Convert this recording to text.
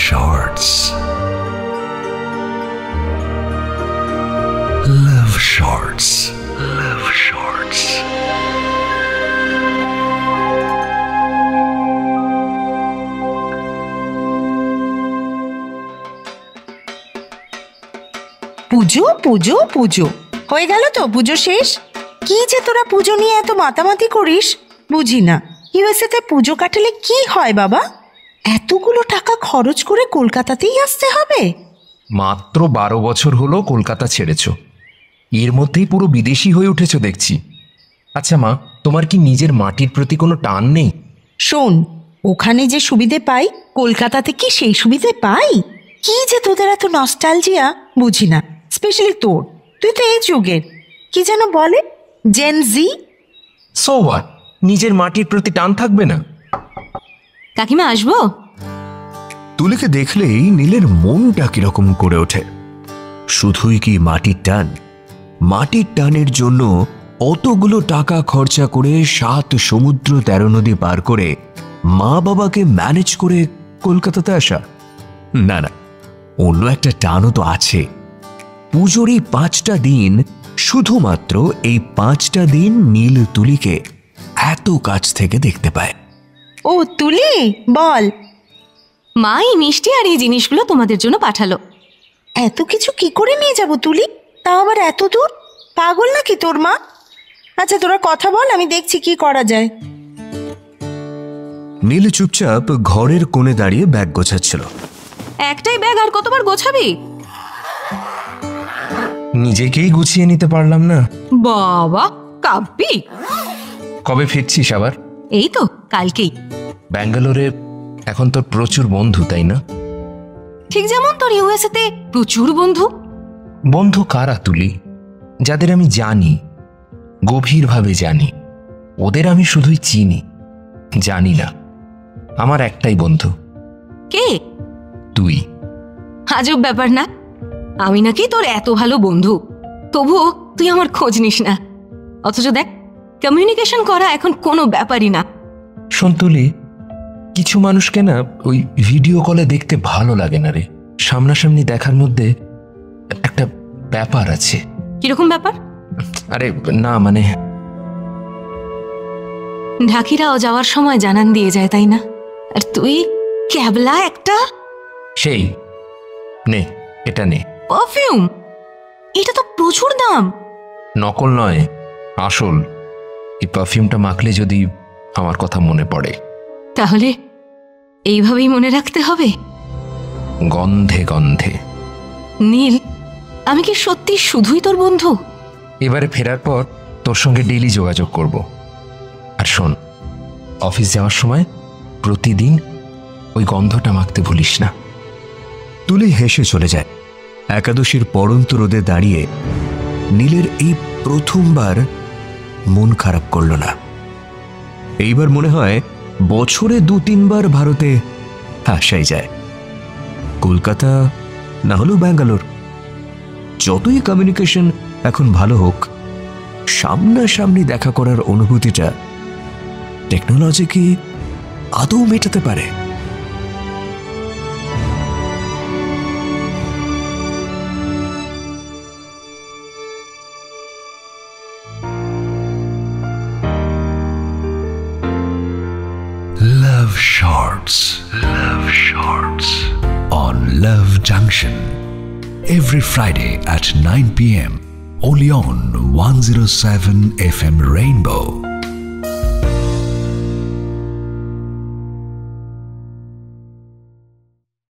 Shorts, লাভ shorts, লাভ shorts. পুজো পুজো পুজো হয়ে গেল তো? পুজো শেষ? কি যে তোরা পুজো নিয়ে এত মাতামাতি করিস বুঝি না। ইউএসএতে পুজো কাটালে কি হয় বাবা? এতগুলো টাকা খরচ করে কলকাতাতেই আসতে হবে? মাত্র 12 বছর হলো কলকাতা ছেড়েছ, এর মধ্যেই পুরো বিদেশি হয়ে উঠেছ দেখছি। আচ্ছা মা, তোমার কি নিজের মাটির প্রতি কোনো টান নেই? শোন, ওখানে যে সুবিধে পাই কলকাতাতে কি সেই সুবিধে পাই? কি যে তোদের এত নস্টালজিয়া বুঝি না, স্পেশালি তোর। তুই তো এই যুগের কি যেন বলে, জেন জি। সো হোয়াট, নিজের মাটির প্রতি টান থাকবে না? কাকিমা আসবো? তুলিকে দেখলেই নীলের মনটা কিরকম করে ওঠে। শুধুই কি মাটির টান? মাটির টানের জন্য অতগুলো টাকা খরচা করে 7 সমুদ্র 13 নদী পার করে মা বাবাকে ম্যানেজ করে কলকাতাতে আসা? না না, অন্য একটা টানও তো আছে। পুজোর এই 5টা দিন, শুধুমাত্র এই 5টা দিন নীল তুলিকে এত কাছ থেকে দেখতে পায়। ও তুলি, বল। মা এই মিষ্টি আর এই জিনিসগুলো তোমাদের জন্য পাঠালো। এত কিছু কি করে নিয়ে যাব তুলি, তাও আবার এত দূর? পাগল নাকি তোর মা? আচ্ছা তোরা কথা বল, আমি দেখছি কি করা যায়। নীল চুপচাপ ঘরের কোণে দাঁড়িয়ে ব্যাগ গোছাচ্ছিল। একটাই ব্যাগ, আর কতবার গোছাবি? নিজেকেই গুছিয়ে নিতে পারলাম না। বাবা কাব্যি, কবে ফিরছিস আবার? এই তো কালকেই। ব্যাঙ্গালোরে এখন তোর প্রচুর বন্ধু, তাই না? ঠিক যেমন তোর ইউএসএতে প্রচুর বন্ধু। বন্ধু কারা তুলি? যাদের আমি জানি, গভীরভাবে জানি। ওদের আমি শুধুই চিনি, জানি না। আমার একটাই বন্ধু। কে? তুই। আজব ব্যাপার না, আমি নাকি তোর এত ভালো বন্ধু, তবুও তুই আমার খোঁজ নিস না। অথচ দেখ, কমিউনিকেশন করা এখন কোনো ব্যাপারই না। শোন তুলি, কিছু মানুষকে না ওই ভিডিও কলে দেখতে ভালো লাগে না রে। সামনাসামনি দেখার মধ্যে একটা ব্যাপার আছে। কিরকম ব্যাপার? আরে না মানে, ঢাকিরাও যাওয়ার সময় জানান দিয়ে যায়, তাই না? আর তুই ক্যাবলা একটা। সেই নে, এটা নে। পারফিউম? এটা তো প্রচুর দাম। নকল নয়, আসল। এই পারফিউমটা মাখলে যদি আমার কথা মনে পড়ে। তাহলে এইভাবেই মনে রাখতে হবে। গন্ধে গন্ধে। নীল, আমি কি সত্যি শুধুই তোর বন্ধু? এবারে ফেরার পর তোর সঙ্গে ডেইলি যোগাযোগ করব। আর শোন, অফিস যাওয়ার সময় প্রতিদিন ওই গন্ধটা মাখতে ভুলিস না। তুলি হেসে চলে যায়। একাদশীর পড়ন্ত রোদে দাঁড়িয়ে নীলের এই প্রথমবার মন খারাপ করল না। এইবার মনে হয় বছরে 2-3 বার ভারতে আসাই যায়। কলকাতা না হলেও ব্যাঙ্গালোর, যতই কমিউনিকেশন এখন ভালো হোক, সামনাসামনি দেখা করার অনুভূতিটা টেকনোলজি কি আদৌ মেটাতে পারে? Love Shorts, Love Shorts on Love Junction every Friday at 9 p.m. only on 107 FM Rainbow.